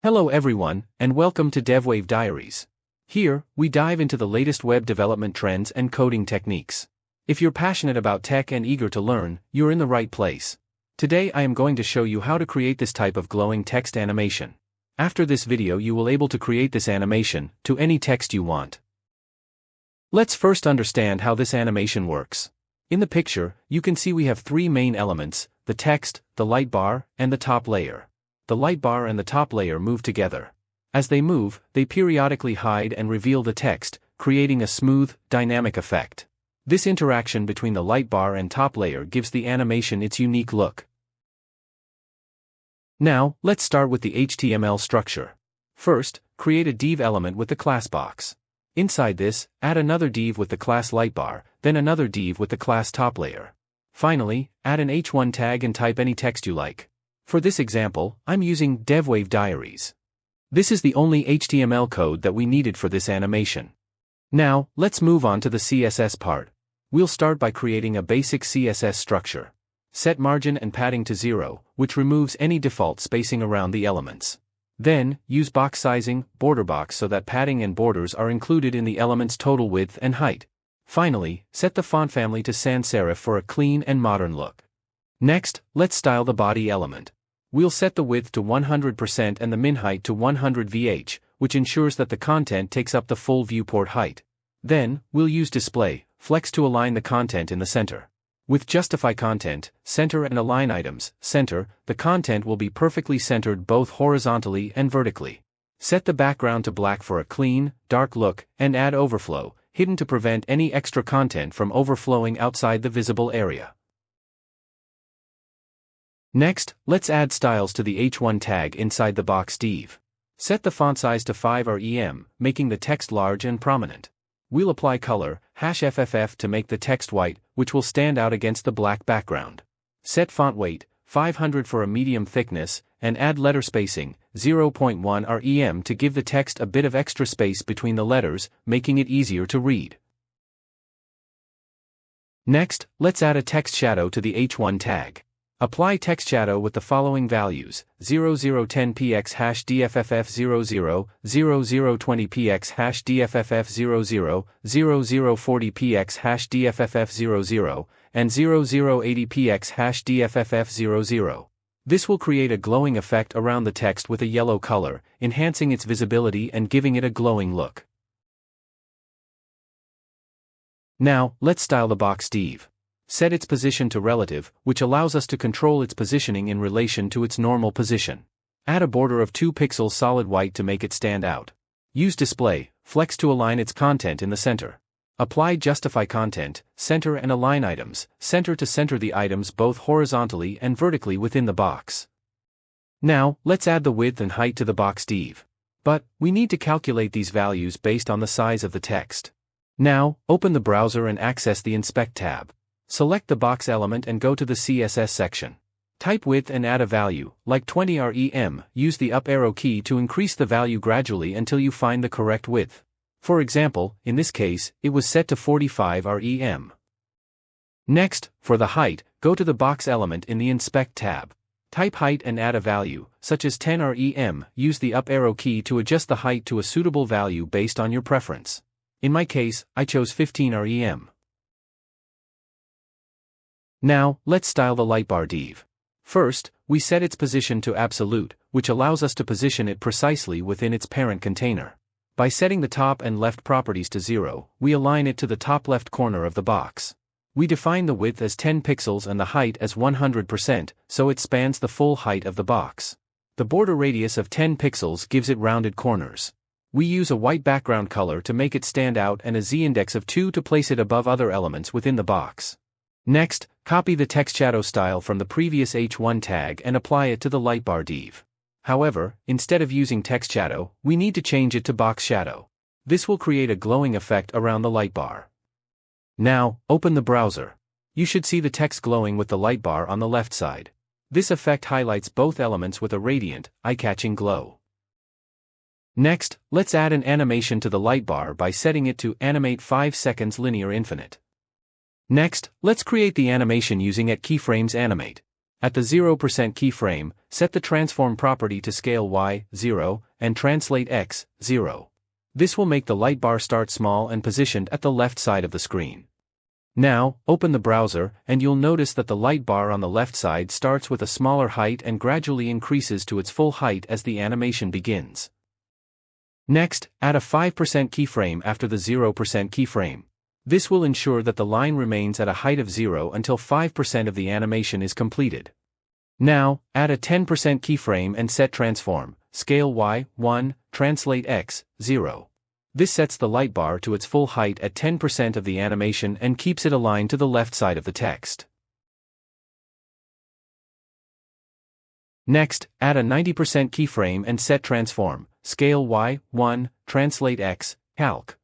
Hello everyone, and welcome to DevWave Diaries. Here, we dive into the latest web development trends and coding techniques. If you're passionate about tech and eager to learn, you're in the right place. Today I am going to show you how to create this type of glowing text animation. After this video you will able to create this animation to any text you want. Let's first understand how this animation works. In the picture, you can see we have three main elements: the text, the light bar, and the top layer. The light bar and the top layer move together. As they move, they periodically hide and reveal the text, creating a smooth, dynamic effect. This interaction between the light bar and top layer gives the animation its unique look. Now, let's start with the HTML structure. First, create a div element with the class box. Inside this, add another div with the class lightbar, then another div with the class top layer. Finally, add an h1 tag and type any text you like. For this example, I'm using DevWave Diaries. This is the only HTML code that we needed for this animation. Now, let's move on to the CSS part. We'll start by creating a basic CSS structure. Set margin and padding to 0, which removes any default spacing around the elements. Then, use box sizing, border box so that padding and borders are included in the element's total width and height. Finally, set the font family to sans serif for a clean and modern look. Next, let's style the body element. We'll set the width to 100% and the min height to 100 VH, which ensures that the content takes up the full viewport height. Then, we'll use display, flex to align the content in the center. With justify content, center and align items, center, the content will be perfectly centered both horizontally and vertically. Set the background to black for a clean, dark look, and add overflow, hidden to prevent any extra content from overflowing outside the visible area. Next, let's add styles to the h1 tag inside the box div. Set the font size to 5 rem, making the text large and prominent. We'll apply color, #FFF to make the text white, which will stand out against the black background. Set font weight, 500 for a medium thickness, and add letter spacing, 0.1 rem to give the text a bit of extra space between the letters, making it easier to read. Next, let's add a text shadow to the h1 tag. Apply text shadow with the following values: 0010px #dfff00, 0020px #dfff00, 0040px #dfff00, and 0080px #dfff00. This will create a glowing effect around the text with a yellow color, enhancing its visibility and giving it a glowing look. Now, let's style the box div. Set its position to relative, which allows us to control its positioning in relation to its normal position. Add a border of 2 pixels solid white to make it stand out. Use display, flex to align its content in the center. Apply justify content, center and align items, center to center the items both horizontally and vertically within the box. Now, let's add the width and height to the box div. But, we need to calculate these values based on the size of the text. Now, open the browser and access the Inspect tab. Select the box element and go to the CSS section. Type width and add a value, like 20 rem, use the up arrow key to increase the value gradually until you find the correct width. For example, in this case, it was set to 45 rem. Next, for the height, go to the box element in the Inspect tab. Type height and add a value, such as 10 rem, use the up arrow key to adjust the height to a suitable value based on your preference. In my case, I chose 15 rem. Now, let's style the lightbar div. First, we set its position to absolute, which allows us to position it precisely within its parent container. By setting the top and left properties to 0, we align it to the top left corner of the box. We define the width as 10 pixels and the height as 100%, so it spans the full height of the box. The border radius of 10 pixels gives it rounded corners. We use a white background color to make it stand out and a z-index of 2 to place it above other elements within the box. Next, copy the text shadow style from the previous h1 tag and apply it to the lightbar div. However, instead of using text shadow, we need to change it to box shadow. This will create a glowing effect around the lightbar. Now, open the browser. You should see the text glowing with the lightbar on the left side. This effect highlights both elements with a radiant, eye-catching glow. Next, let's add an animation to the lightbar by setting it to animate 5 seconds linear infinite. Next, let's create the animation using @keyframes animate. At the 0% keyframe, set the transform property to scale Y, 0, and translate X, 0. This will make the light bar start small and positioned at the left side of the screen. Now, open the browser, and you'll notice that the light bar on the left side starts with a smaller height and gradually increases to its full height as the animation begins. Next, add a 5% keyframe after the 0% keyframe. This will ensure that the line remains at a height of 0 until 5% of the animation is completed. Now, add a 10% keyframe and set transform, scale Y, 1, translate X, 0. This sets the light bar to its full height at 10% of the animation and keeps it aligned to the left side of the text. Next, add a 90% keyframe and set transform, scale Y, 1, translate X, calc.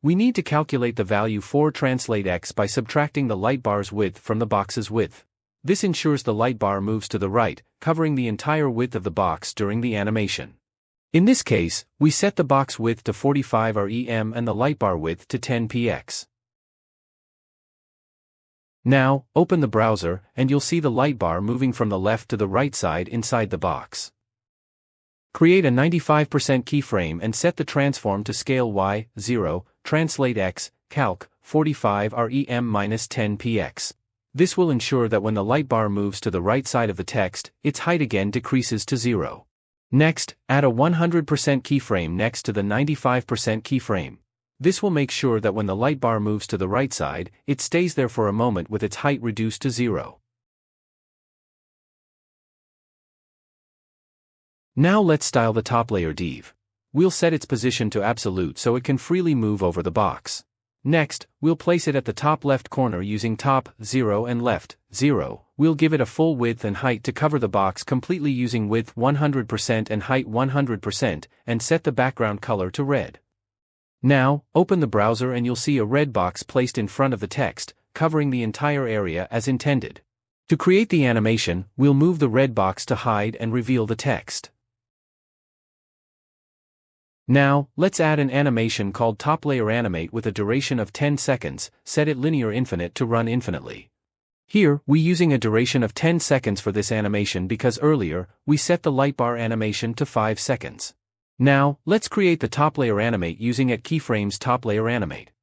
We need to calculate the value for translate X by subtracting the light bar's width from the box's width. This ensures the light bar moves to the right, covering the entire width of the box during the animation. In this case, we set the box width to 45 rem and the light bar width to 10 px. Now, open the browser, and you'll see the light bar moving from the left to the right side inside the box. Create a 95% keyframe and set the transform to scale Y, 0, translate X, calc, 45 rem-10 px. This will ensure that when the light bar moves to the right side of the text, its height again decreases to 0. Next, add a 100% keyframe next to the 95% keyframe. This will make sure that when the light bar moves to the right side, it stays there for a moment with its height reduced to 0. Now let's style the top layer div. We'll set its position to absolute so it can freely move over the box. Next, we'll place it at the top left corner using top, 0 and left, 0. We'll give it a full width and height to cover the box completely using width 100% and height 100%, and set the background color to red. Now, open the browser and you'll see a red box placed in front of the text, covering the entire area as intended. To create the animation, we'll move the red box to hide and reveal the text. Now, let's add an animation called Top Layer Animate with a duration of 10 seconds, set it linear infinite to run infinitely. Here, we're using a duration of 10 seconds for this animation because earlier, we set the light bar animation to 5 seconds. Now, let's create the Top Layer Animate using at keyframes Top Layer Animate.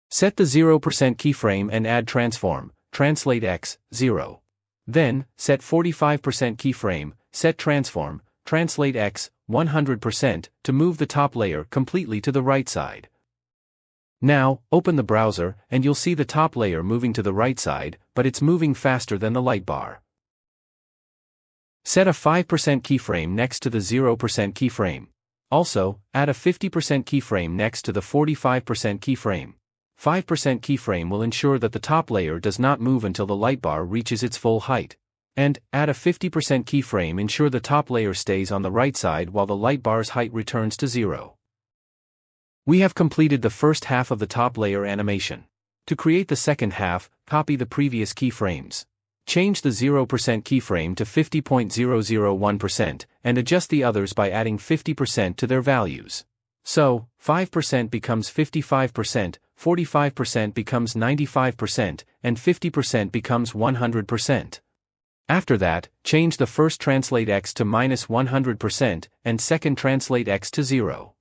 Set the 0% keyframe and add transform, translate X, 0. Then, set 45% keyframe, set transform, translate X, 100%, to move the top layer completely to the right side. Now, open the browser, and you'll see the top layer moving to the right side, but it's moving faster than the light bar. Set a 5% keyframe next to the 0% keyframe. Also, add a 50% keyframe next to the 45% keyframe. 5% keyframe will ensure that the top layer does not move until the light bar reaches its full height. And, add a 50% keyframe ensure the top layer stays on the right side while the light bar's height returns to 0. We have completed the first half of the top layer animation. To create the second half, copy the previous keyframes. Change the 0% keyframe to 50.001% and adjust the others by adding 50% to their values. So, 5% becomes 55%, 45% becomes 95%, and 50% becomes 100%. After that, change the first translate X to -100% and second translate X to 0.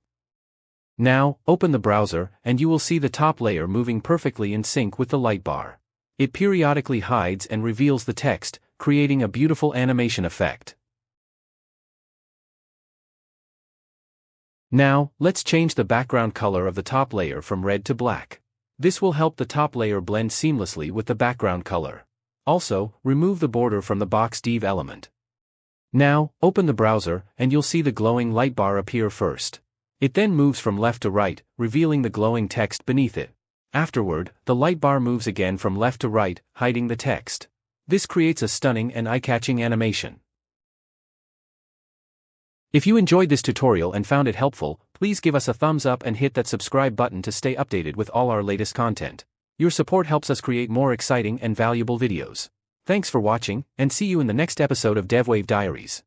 Now, open the browser, and you will see the top layer moving perfectly in sync with the light bar. It periodically hides and reveals the text, creating a beautiful animation effect. Now, let's change the background color of the top layer from red to black. This will help the top layer blend seamlessly with the background color. Also, remove the border from the box div element. Now, open the browser, and you'll see the glowing light bar appear first. It then moves from left to right, revealing the glowing text beneath it. Afterward, the light bar moves again from left to right, hiding the text. This creates a stunning and eye-catching animation. If you enjoyed this tutorial and found it helpful, please give us a thumbs up and hit that subscribe button to stay updated with all our latest content. Your support helps us create more exciting and valuable videos. Thanks for watching, and see you in the next episode of DevWave Diaries.